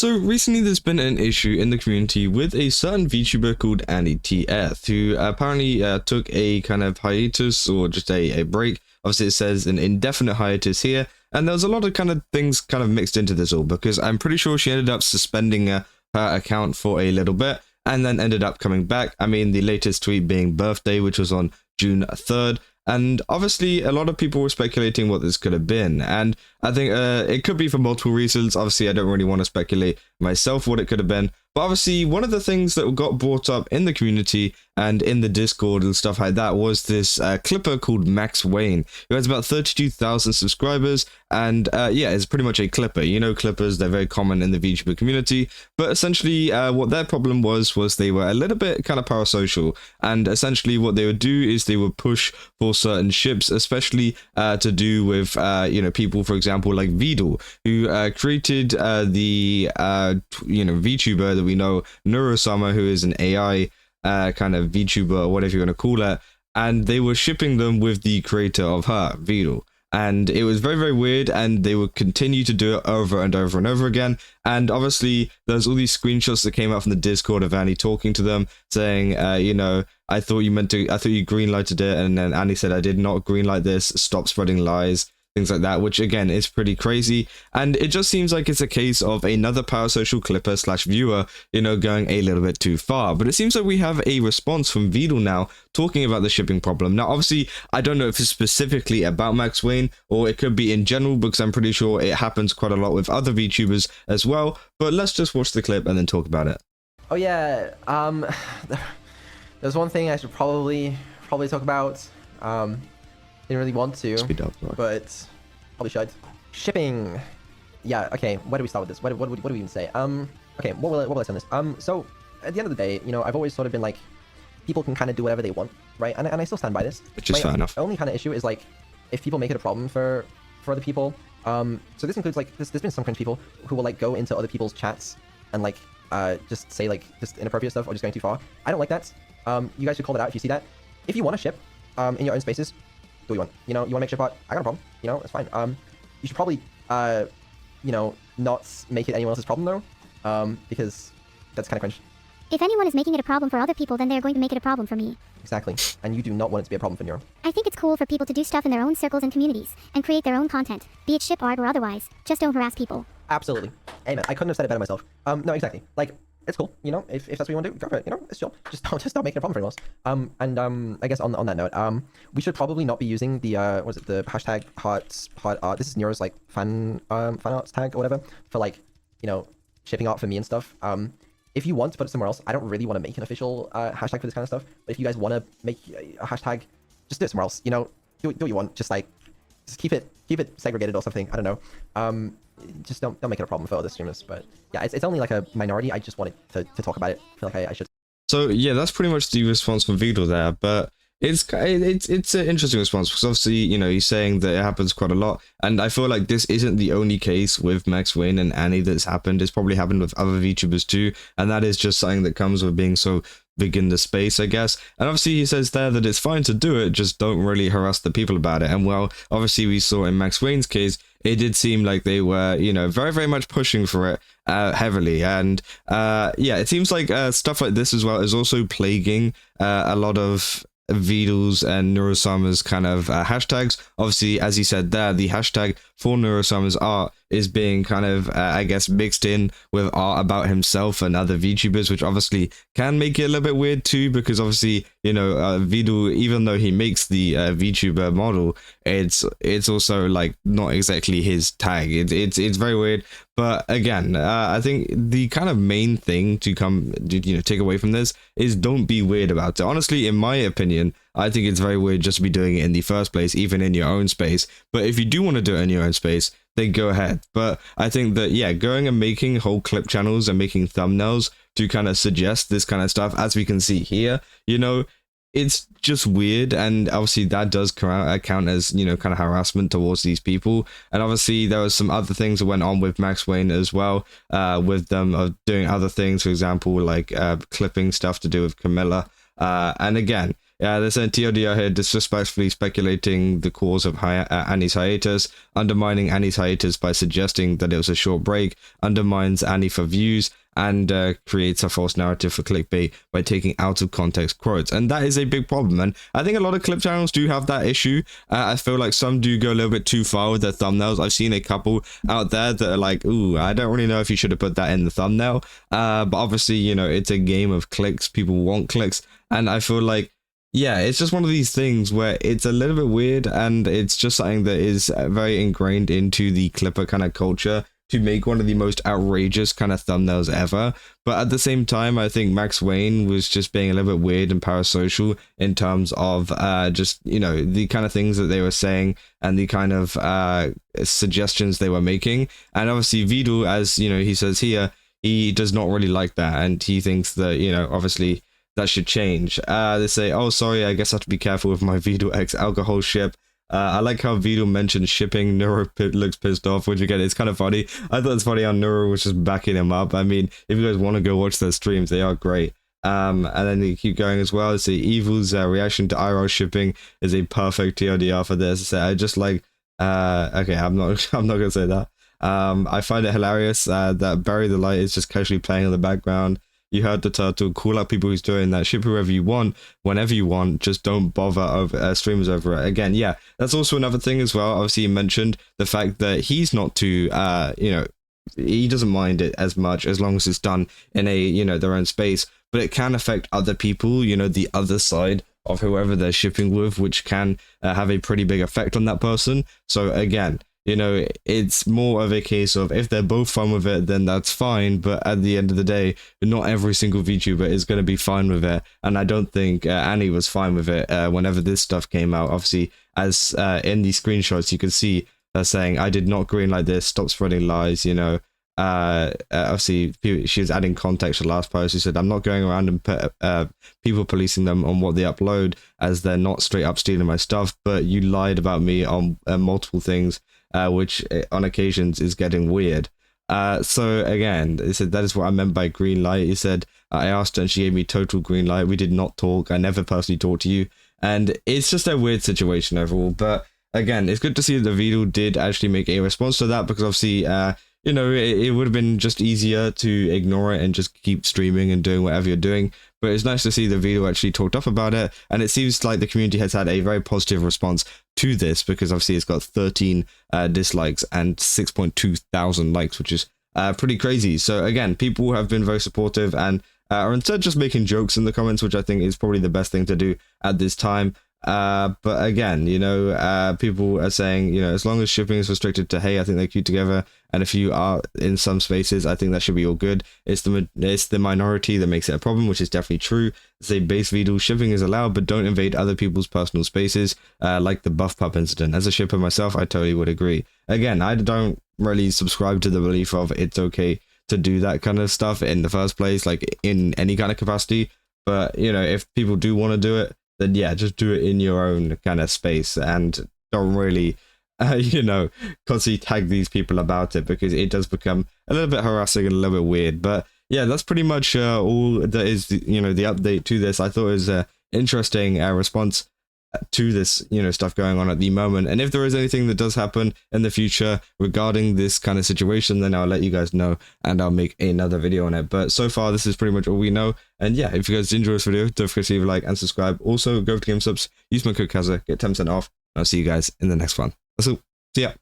So recently there's been an issue in the community with a certain VTuber called AnnyTF, who apparently took a kind of hiatus or just a break. Obviously it says an indefinite hiatus here, and there was a lot of kind of things kind of mixed into this all, because I'm pretty sure she ended up suspending her account for a little bit, and then ended up coming back. I mean, the latest tweet being birthday, which was on June 3rd. And obviously, a lot of people were speculating what this could have been. And I think it could be for multiple reasons. Obviously, I don't really want to speculate myself what it could have been. But obviously, one of the things that got brought up in the community and in the Discord and stuff like that was this clipper called Max Wayne, who has about 32,000 subscribers. And yeah, it's pretty much a clipper. You know, clippers, they're very common in the VTuber community. But essentially, what their problem was they were a little bit kind of parasocial. And essentially, what they would do is they would push for certain ships, especially to do with, you know, people, for example, like Vedal, who created the, you know, VTuber that we know, neurosama, who is an AI kind of VTuber, or whatever you want to call it, and they were shipping them with the creator of her, Vedal. And it was very, very weird, and they would continue to do it over and over and over again. And obviously, there's all these screenshots that came out from the Discord of Annie talking to them, saying, you know, I thought you greenlighted it, and then Annie said, I did not greenlight this, stop spreading lies. Things like that, which again is pretty crazy. And it just seems like it's a case of another parasocial clipper / viewer, you know, going a little bit too far. But it seems like we have a response from Vedal now talking about the shipping problem. Now, obviously, I don't know if it's specifically about Max Wayne or it could be in general, because I'm pretty sure it happens quite a lot with other VTubers as well. But let's just watch the clip and then talk about it. Oh yeah, there's one thing I should probably talk about. Didn't really want to, but probably should. Shipping. Yeah, okay, where do we start with this? What do we even say? Okay, what will I say on this? So, at the end of the day, you know, I've always sort of been like, people can kind of do whatever they want, right? And I still stand by this. Which is fair enough. My only kind of issue is, like, if people make it a problem for other people. So this includes, like, there's been some cringe people who will, like, go into other people's chats and, like, just say, like, just inappropriate stuff or just going too far. I don't like that. You guys should call it out if you see that. If you want to ship, in your own spaces, do what you want. You know, you want to make ship art? I got a problem. You know, it's fine. You should probably, you know, not make it anyone else's problem though, because that's kind of cringe. If anyone is making it a problem for other people, then they're going to make it a problem for me. Exactly. And you do not want it to be a problem for Neuro. I think it's cool for people to do stuff in their own circles and communities, and create their own content, be it ship art or otherwise. Just don't harass people. Absolutely. Amen. I couldn't have said it better myself. No, exactly. Like, it's cool, you know, if that's what you want to do, go for it, you know, it's chill. Just don't make it a problem for anyone else. And I guess on that note, we should probably not be using the, what is it, the hashtag heart art, this is Neuro's, like, fan arts tag or whatever, for, like, you know, shipping art for me and stuff. If you want to put it somewhere else, I don't really want to make an official hashtag for this kind of stuff, but if you guys want to make a hashtag, just do it somewhere else, you know, do what you want, just, like, just keep it segregated or something, I don't know. Just don't make it a problem for other streamers. But yeah, it's only like a minority. I just wanted to talk about it. I feel like I should. So yeah, that's pretty much the response from Vedal there, but it's an interesting response, because obviously, you know, he's saying that it happens quite a lot, and I feel like this isn't the only case with Max Wayne and Annie that's happened. It's probably happened with other VTubers too, and that is just something that comes with being so big in the space, I guess. And obviously he says there that it's fine to do it, just don't really harass the people about it. And well, obviously we saw in Max Wayne's case, it did seem like they were, you know, very, very much pushing for it heavily. And yeah, it seems like stuff like this as well is also plaguing a lot of Vedal's and Neurosama's kind of hashtags. Obviously, as he said there, the hashtag for Neurosama's art is being kind of, I guess, mixed in with art about himself and other VTubers, which obviously can make it a little bit weird too, because obviously, you know, Vedal, even though he makes the VTuber model, it's also like not exactly his tag. It's very weird. But again, I think the kind of main thing to take away from this is don't be weird about it. Honestly, in my opinion, I think it's very weird just to be doing it in the first place, even in your own space. But if you do want to do it in your own space, then go ahead. But I think that, yeah, going and making whole clip channels and making thumbnails to kind of suggest this kind of stuff, as we can see here, you know, it's just weird. And obviously that does count as, you know, kind of harassment towards these people. And obviously there was some other things that went on with Max Wayne as well, with them doing other things, for example, like clipping stuff to do with Camilla. And again, Yeah, they're saying TLDR here, disrespectfully speculating the cause of Annie's hiatus, undermining Annie's hiatus by suggesting that it was a short break, undermines Annie for views, and creates a false narrative for clickbait by taking out of context quotes. And that is a big problem. And I think a lot of clip channels do have that issue. I feel like some do go a little bit too far with their thumbnails. I've seen a couple out there that are like, ooh, I don't really know if you should have put that in the thumbnail. But obviously, you know, it's a game of clicks. People want clicks. And I feel like, yeah, it's just one of these things where it's a little bit weird, and it's just something that is very ingrained into the clipper kind of culture to make one of the most outrageous kind of thumbnails ever. But at the same time, I think Max Wayne was just being a little bit weird and parasocial in terms of just, you know, the kind of things that they were saying and the kind of suggestions they were making. And obviously Vedal, as you know, he says here, he does not really like that, and he thinks that, you know, obviously that should change. They say, oh, sorry, I guess I have to be careful with my Vedal X alcohol ship. I like how Vedal mentioned shipping. Neuro looks pissed off, which again, it's kind of funny. I thought it's funny how Neuro was just backing him up. I mean, if you guys want to go watch their streams, they are great. And then they keep going as well. Say Evil's reaction to IRL shipping is a perfect TLDR for this. So I just like, okay, I'm not gonna say that. I find it hilarious that Bury the Light is just casually playing in the background. You heard the turtle, call out people who's doing that, ship whoever you want, whenever you want, just don't bother over streamers over it. Again, yeah, that's also another thing as well. Obviously, you mentioned the fact that he's not too, you know, he doesn't mind it as much as long as it's done in a, you know, their own space, but it can affect other people, you know, the other side of whoever they're shipping with, which can have a pretty big effect on that person. So again, you know, it's more of a case of if they're both fine with it, then that's fine. But at the end of the day, not every single VTuber is going to be fine with it. And I don't think Annie was fine with it whenever this stuff came out. Obviously, as in the screenshots, you can see her saying, I did not green like this, stop spreading lies, you know. Obviously, she was adding context to the last post. She said, I'm not going around and people policing them on what they upload, as they're not straight up stealing my stuff, but you lied about me on multiple things. Which on occasions is getting weird. So again, he said, that is what I meant by green light. He said, I asked her and she gave me total green light. We did not talk. I never personally talked to you. And it's just a weird situation overall. But again, it's good to see that the Vedal did actually make a response to that, because obviously, you know, it would have been just easier to ignore it and just keep streaming and doing whatever you're doing. But it's nice to see the Vedal actually talked up about it, and it seems like the community has had a very positive response to this, because obviously it's got 13 dislikes and 6.2 thousand likes, which is pretty crazy. So again, people have been very supportive and are instead just making jokes in the comments, which I think is probably the best thing to do at this time. But again, you know, people are saying, you know, as long as shipping is restricted to hey, I think they're cute together, and if you are in some spaces, I think that should be all good. It's the minority that makes it a problem, which is definitely true. Say base Vedal shipping is allowed, but don't invade other people's personal spaces, like the buff pup incident. As a shipper myself, I totally would agree. Again, I don't really subscribe to the belief of it's okay to do that kind of stuff in the first place, like in any kind of capacity. But you know, if people do want to do it, then yeah, just do it in your own kind of space, and don't really, you know, constantly tag these people about it, because it does become a little bit harassing and a little bit weird. But yeah, that's pretty much all that is, you know, the update to this. I thought it was an interesting response to this, you know, stuff going on at the moment. And if there is anything that does happen in the future regarding this kind of situation, then I'll let you guys know and I'll make another video on it. But so far, this is pretty much all we know. And yeah, if you guys enjoyed this video, don't forget to leave a like and subscribe. Also, go to GameSubs, use my code Kaza, get 10% off. And I'll see you guys in the next one. That's all. See ya.